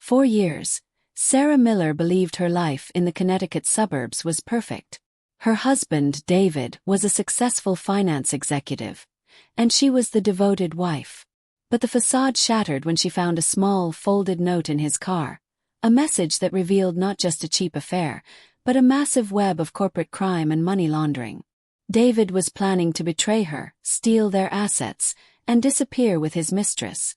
4 years, Sarah Miller believed her life in the Connecticut suburbs was perfect. Her husband, David, was a successful finance executive, and she was the devoted wife. But the facade shattered when she found a small, folded note in his car, a message that revealed not just a cheap affair, but a massive web of corporate crime and money laundering. David was planning to betray her, steal their assets, and disappear with his mistress.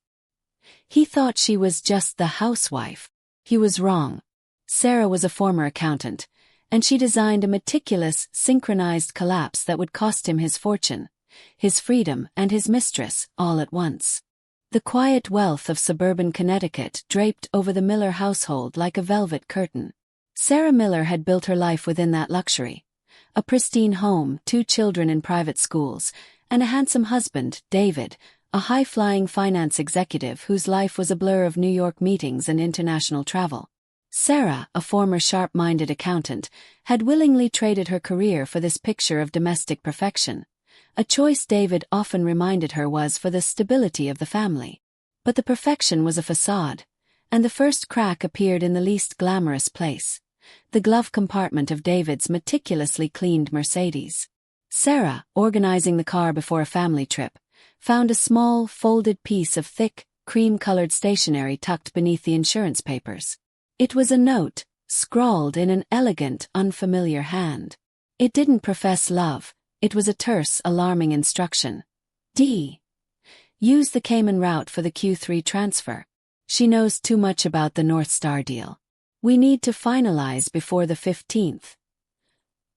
He thought she was just the housewife. He was wrong. Sarah was a former accountant, and she designed a meticulous, synchronized collapse that would cost him his fortune, his freedom, and his mistress, all at once. The quiet wealth of suburban Connecticut draped over the Miller household like a velvet curtain. Sarah Miller had built her life within that luxury. A pristine home, 2 children in private schools, and a handsome husband, David, a high-flying finance executive whose life was a blur of New York meetings and international travel. Sarah, a former sharp-minded accountant, had willingly traded her career for this picture of domestic perfection, a choice David often reminded her was for the stability of the family. But the perfection was a facade, and the first crack appeared in the least glamorous place, the glove compartment of David's meticulously cleaned Mercedes. Sarah, organizing the car before a family trip, found a small, folded piece of thick, cream-colored stationery tucked beneath the insurance papers. It was a note, scrawled in an elegant, unfamiliar hand. It didn't profess love, it was a terse, alarming instruction. D. Use the Cayman route for the Q3 transfer. She knows too much about the North Star deal. We need to finalize before the 15th.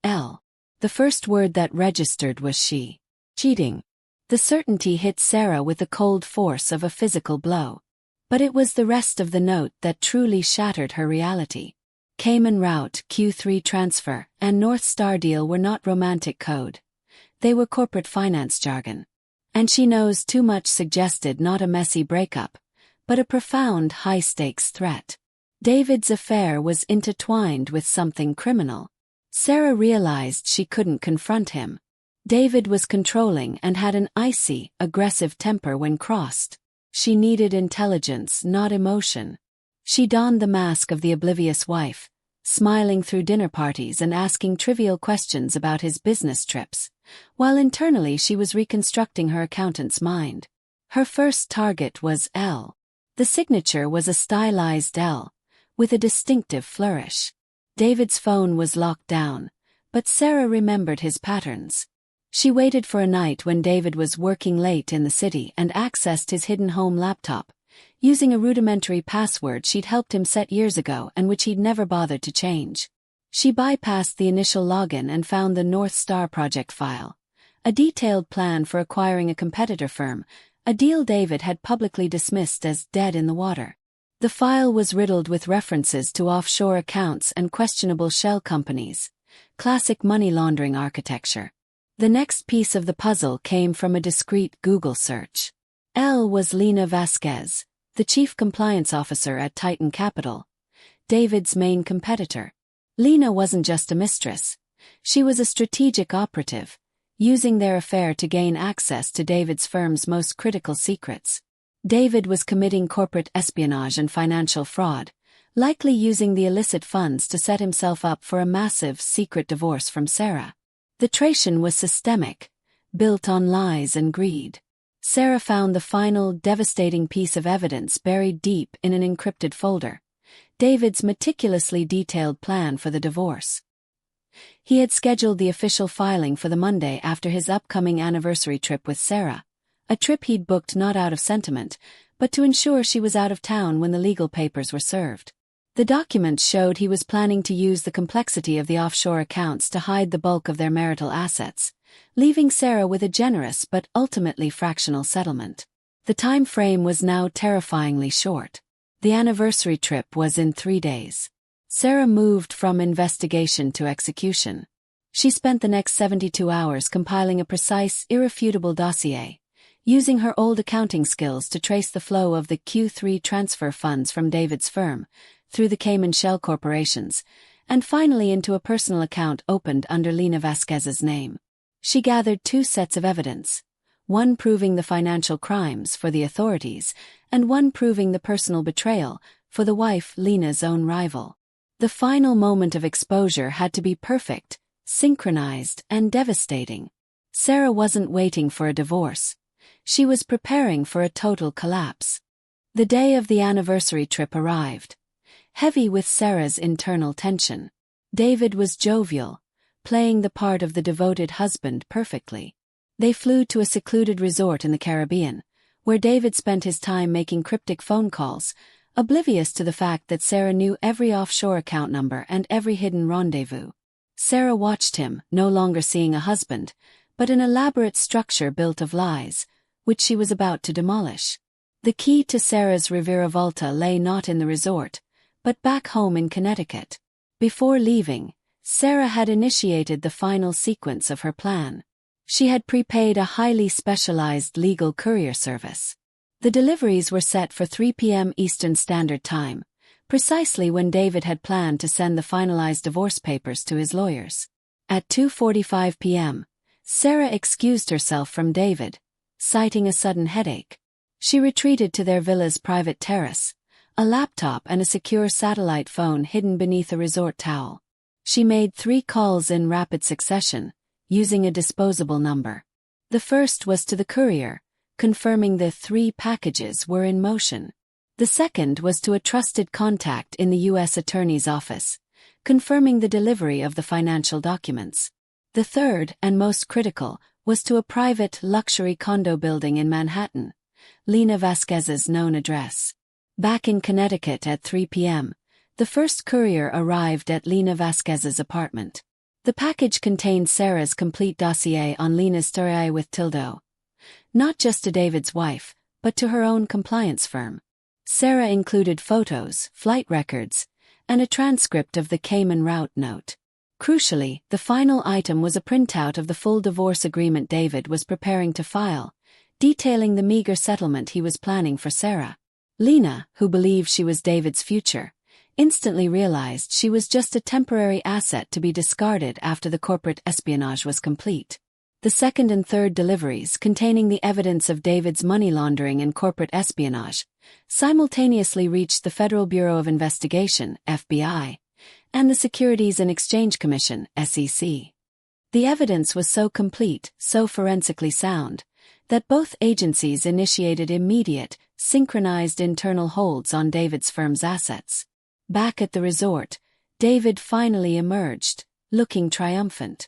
L. The first word that registered was she. Cheating. The certainty hit Sarah with the cold force of a physical blow. But it was the rest of the note that truly shattered her reality. Cayman route, Q3 transfer, and North Star deal were not romantic code. They were corporate finance jargon. And she knows too much suggested not a messy breakup, but a profound high-stakes threat. David's affair was intertwined with something criminal. Sarah realized she couldn't confront him. David was controlling and had an icy, aggressive temper when crossed. She needed intelligence, not emotion. She donned the mask of the oblivious wife, smiling through dinner parties and asking trivial questions about his business trips, while internally she was reconstructing her accountant's mind. Her first target was L. The signature was a stylized L, with a distinctive flourish. David's phone was locked down, but Sarah remembered his patterns. She waited for a night when David was working late in the city and accessed his hidden home laptop, using a rudimentary password she'd helped him set years ago and which he'd never bothered to change. She bypassed the initial login and found the North Star project file, a detailed plan for acquiring a competitor firm, a deal David had publicly dismissed as dead in the water. The file was riddled with references to offshore accounts and questionable shell companies, classic money laundering architecture. The next piece of the puzzle came from a discreet Google search. L was Lena Vasquez, the chief compliance officer at Titan Capital, David's main competitor. Lena wasn't just a mistress. She was a strategic operative, using their affair to gain access to David's firm's most critical secrets. David was committing corporate espionage and financial fraud, likely using the illicit funds to set himself up for a massive, secret divorce from Sarah. The traition was systemic, built on lies and greed. Sarah found the final, devastating piece of evidence buried deep in an encrypted folder: David's meticulously detailed plan for the divorce. He had scheduled the official filing for the Monday after his upcoming anniversary trip with Sarah, a trip he'd booked not out of sentiment, but to ensure she was out of town when the legal papers were served. The documents showed he was planning to use the complexity of the offshore accounts to hide the bulk of their marital assets, leaving Sarah with a generous but ultimately fractional settlement. The time frame was now terrifyingly short. The anniversary trip was in 3 days. Sarah moved from investigation to execution. She spent the next 72 hours compiling a precise, irrefutable dossier, using her old accounting skills to trace the flow of the Q3 transfer funds from David's firm, through the Cayman shell corporations, and finally into a personal account opened under Lena Vasquez's name. She gathered 2 sets of evidence, one proving the financial crimes for the authorities, and one proving the personal betrayal for the wife Lena's own rival. The final moment of exposure had to be perfect, synchronized, and devastating. Sarah wasn't waiting for a divorce. She was preparing for a total collapse. The day of the anniversary trip arrived, heavy with Sarah's internal tension. David was jovial, playing the part of the devoted husband perfectly. They flew to a secluded resort in the Caribbean, where David spent his time making cryptic phone calls, oblivious to the fact that Sarah knew every offshore account number and every hidden rendezvous. Sarah watched him, no longer seeing a husband, but an elaborate structure built of lies, which she was about to demolish. The key to Sarah's Reviravolta lay not in the resort, but back home in Connecticut. Before leaving, Sarah had initiated the final sequence of her plan. She had prepaid a highly specialized legal courier service. The deliveries were set for 3 p.m. Eastern Standard Time, precisely when David had planned to send the finalized divorce papers to his lawyers. At 2:45 p.m., Sarah excused herself from David, citing a sudden headache. She retreated to their villa's private terrace, a laptop and a secure satellite phone hidden beneath a resort towel. She made 3 calls in rapid succession, using a disposable number. The first was to the courier, confirming the 3 packages were in motion. The second was to a trusted contact in the U.S. Attorney's Office, confirming the delivery of the financial documents. The third, and most critical, was to a private luxury condo building in Manhattan, Lena Vasquez's known address. Back in Connecticut at 3 p.m., the first courier arrived at Lena Vasquez's apartment. The package contained Sarah's complete dossier on Lena's story with Tildo. Not just to David's wife, but to her own compliance firm. Sarah included photos, flight records, and a transcript of the Cayman route note. Crucially, the final item was a printout of the full divorce agreement David was preparing to file, detailing the meager settlement he was planning for Sarah. Lena, who believed she was David's future, instantly realized she was just a temporary asset to be discarded after the corporate espionage was complete. The second and third deliveries, containing the evidence of David's money laundering and corporate espionage, simultaneously reached the Federal Bureau of Investigation, FBI, and the Securities and Exchange Commission, SEC. The evidence was so complete, so forensically sound, that both agencies initiated immediate, synchronized internal holds on David's firm's assets. Back at the resort, David finally emerged, looking triumphant.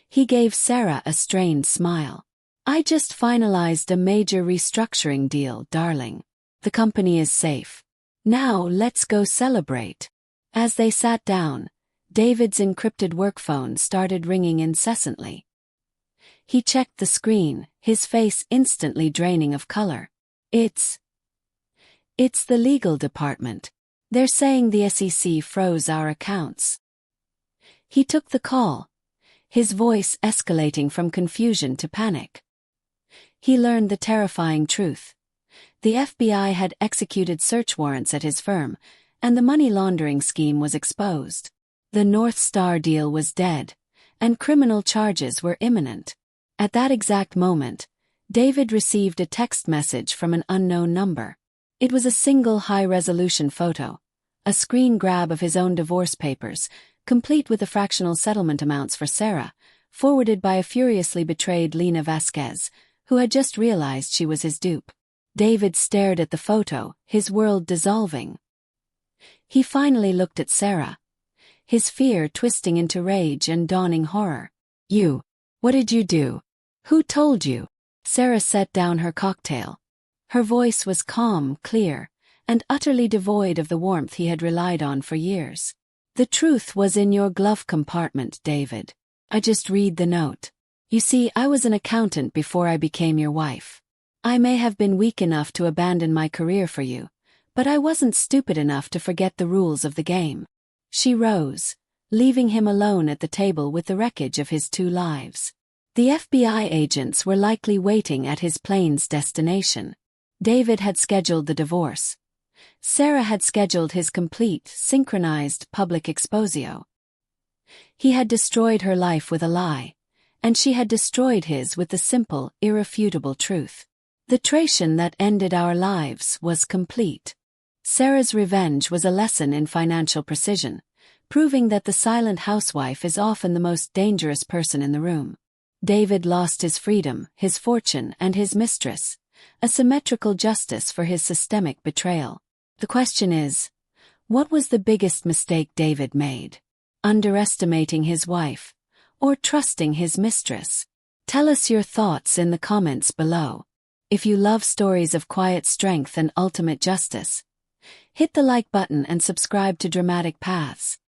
He gave Sarah a strained smile. "I just finalized a major restructuring deal, darling. The company is safe. Now let's go celebrate." As they sat down, David's encrypted work phone started ringing incessantly. He checked the screen, his face instantly draining of color. It's the legal department. They're saying the SEC froze our accounts." He took the call, his voice escalating from confusion to panic. He learned the terrifying truth. The FBI had executed search warrants at his firm, and the money laundering scheme was exposed. The North Star deal was dead, and criminal charges were imminent. At that exact moment, David received a text message from an unknown number. It was a single high-resolution photo, a screen grab of his own divorce papers, complete with the fractional settlement amounts for Sarah, forwarded by a furiously betrayed Lena Vasquez, who had just realized she was his dupe. David stared at the photo, his world dissolving. He finally looked at Sarah, his fear twisting into rage and dawning horror. "You. What did you do? Who told you?" Sarah set down her cocktail. Her voice was calm, clear, and utterly devoid of the warmth he had relied on for years. "The truth was in your glove compartment, David. I just read the note. You see, I was an accountant before I became your wife. I may have been weak enough to abandon my career for you, but I wasn't stupid enough to forget the rules of the game." She rose, leaving him alone at the table with the wreckage of his 2 lives. The FBI agents were likely waiting at his plane's destination. David had scheduled the divorce. Sarah had scheduled his complete, synchronized public exposio. He had destroyed her life with a lie, and she had destroyed his with the simple, irrefutable truth. The traition that ended our lives was complete. Sarah's revenge was a lesson in financial precision, proving that the silent housewife is often the most dangerous person in the room. David lost his freedom, his fortune, and his mistress, a symmetrical justice for his systemic betrayal. The question is, what was the biggest mistake David made? Underestimating his wife, or trusting his mistress? Tell us your thoughts in the comments below. If you love stories of quiet strength and ultimate justice, hit the like button and subscribe to Dramatic Paths.